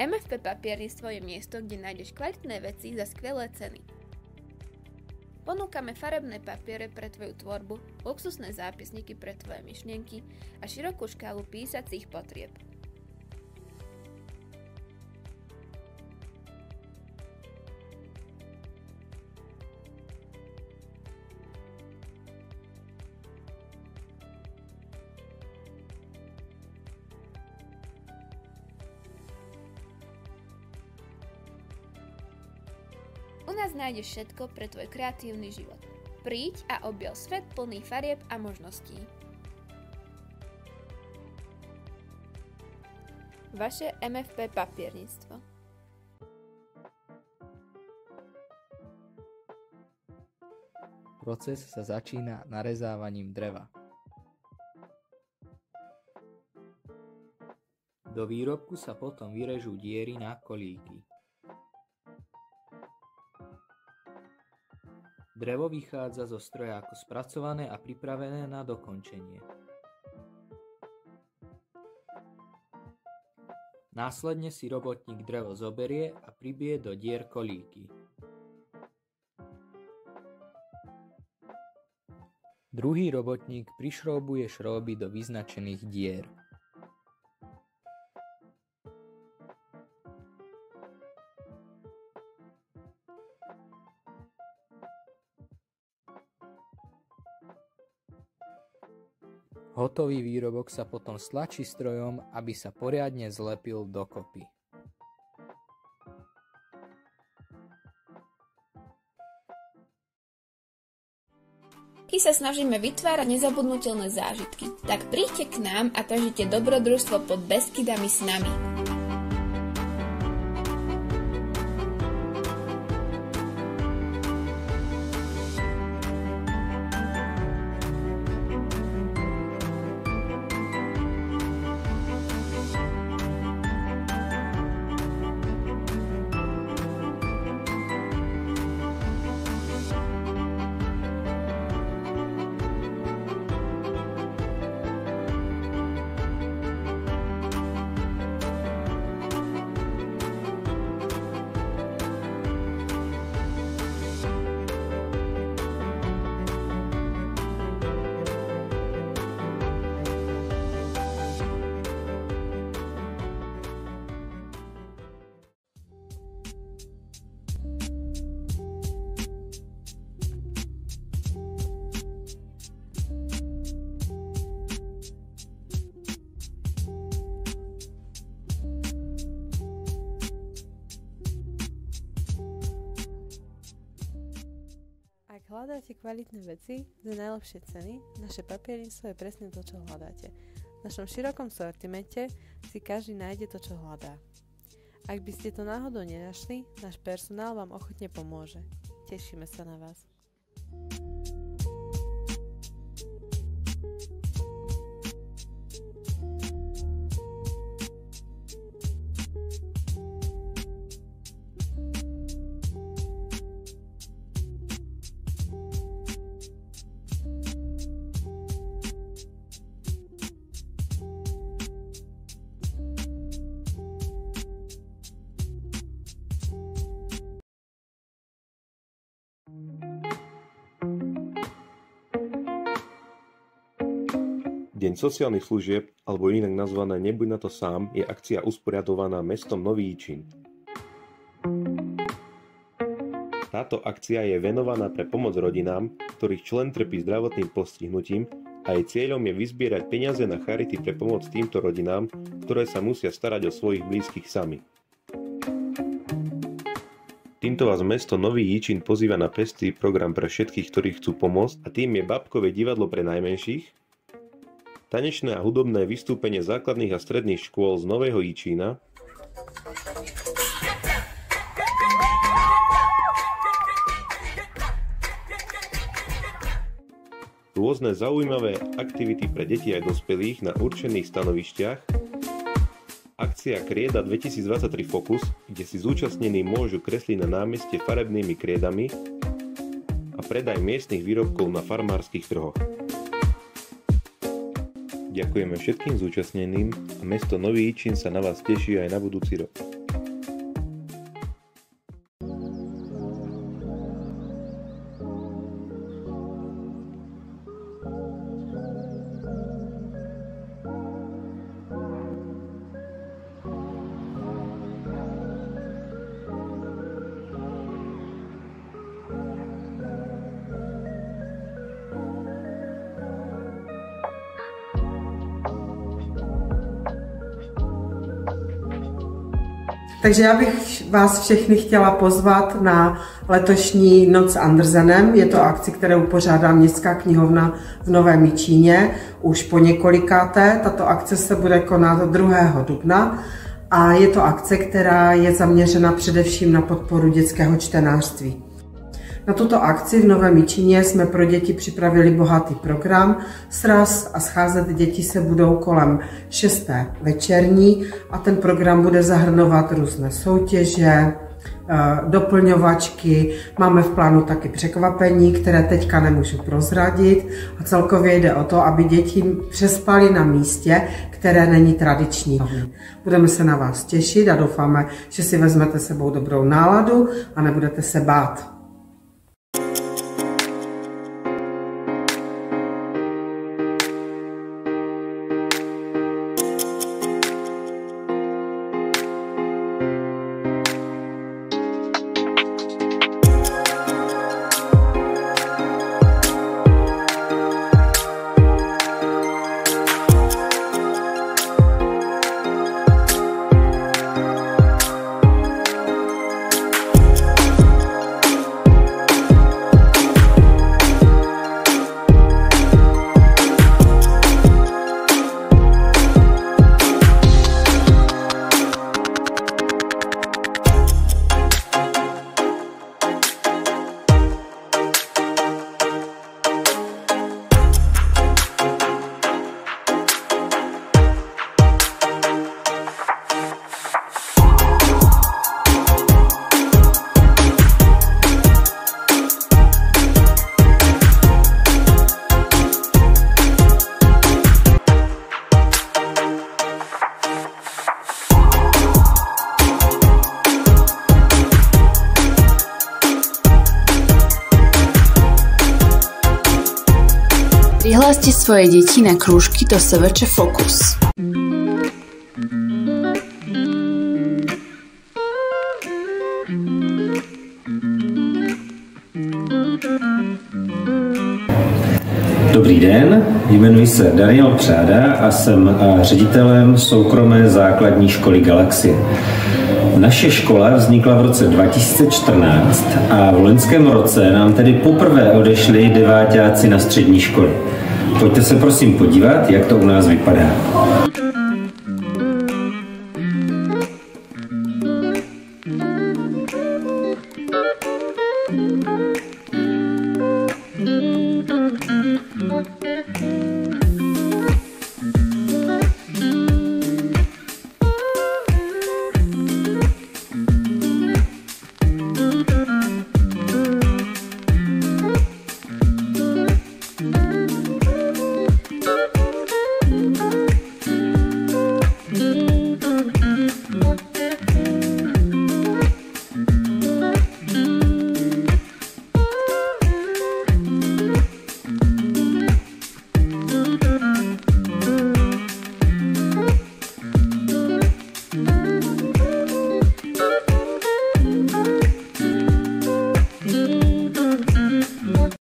MFP papierníctvo je miesto, kde nájdeš kvalitné veci za skvelé ceny. Ponúkame farebné papiere pre tvoju tvorbu, luxusné zápisníky pre tvoje myšlienky a širokú škálu písacích potrieb. U nás nájdeš všetko pre tvoj kreatívny život. Príď a objav svet plný farieb a možností. Vaše MFP papierníctvo. Proces sa začína narezávaním dreva. Do výrobku sa potom vyrežú diery na kolíky. Drevo vychádza zo stroja ako spracované a pripravené na dokončenie. Následne si robotník drevo zoberie a pribije do dier kolíky. Druhý robotník prišroubuje šrouby do vyznačených dier. Hotový výrobok sa potom stlačí strojom, aby sa poriadne zlepil dokopy. My sa snažíme vytvárať nezabudnutelné zážitky, tak príďte k nám a prežite dobrodružstvo pod Beskydami s nami. Ak hľadáte kvalitné veci za najlepšie ceny, naše papierníctvo je presne to, čo hľadáte. V našom širokom sortimente si každý nájde to, čo hľadá. Ak by ste to náhodou nenašli, náš personál vám ochotne pomôže. Tešíme sa na vás. Deň sociálnych služieb, alebo inak nazvané Nebuď na to sám, je akcia usporiadovaná mestom Nový Jičín. Táto akcia je venovaná pre pomoc rodinám, ktorých člen trpí zdravotným postihnutím a jej cieľom je vyzbierať peniaze na charity pre pomoc týmto rodinám, ktoré sa musia starať o svojich blízkych sami. Týmto vás mesto Nový Jičín pozýva na pestrý program pre všetkých, ktorí chcú pomôcť, a tým je Babkové divadlo pre najmenších, tanečné a hudobné vystúpenie základných a stredných škôl z Nového Jičína, rôzne zaujímavé aktivity pre deti aj dospelých na určených stanovištiach, akcia Krieda 2023 Focus, kde si zúčastnení môžu kresliť na námeste farebnými kriedami, a predaj miestnych výrobkov na farmárskych trhoch. Ďakujeme všetkým zúčastneným a mesto Nový Jičín sa na vás teší aj na budúci rok. Takže já bych vás všechny chtěla pozvat na letošní Noc s Andersenem. Je to akci, kterou pořádá Městská knihovna v Novém Jičíně už po několikáté. Tato akce se bude konat 2. dubna a je to akce, která je zaměřena především na podporu dětského čtenářství. Na tuto akci v Novém Jičíně jsme pro děti připravili bohatý program. Sraz a scházet děti se budou kolem 6. večerní a ten program bude zahrnovat různé soutěže, doplňovačky. Máme v plánu taky překvapení, které teďka nemůžu prozradit. A celkově jde o to, aby děti přespaly na místě, které není tradiční. Budeme se na vás těšit a doufáme, že si vezmete sebou dobrou náladu a nebudete se bát. Prihláste svoje deti na krúžky do SVČ Fokus. Dobrý den, jmenuji se Daniel Přáda a jsem ředitelem soukromé základní školy Galaxie. Naše škola vznikla v roce 2014 a v loňském roce nám tedy poprvé odešli deváťáci na střední školy. Pojďte se prosím podívat, jak to u nás vypadá.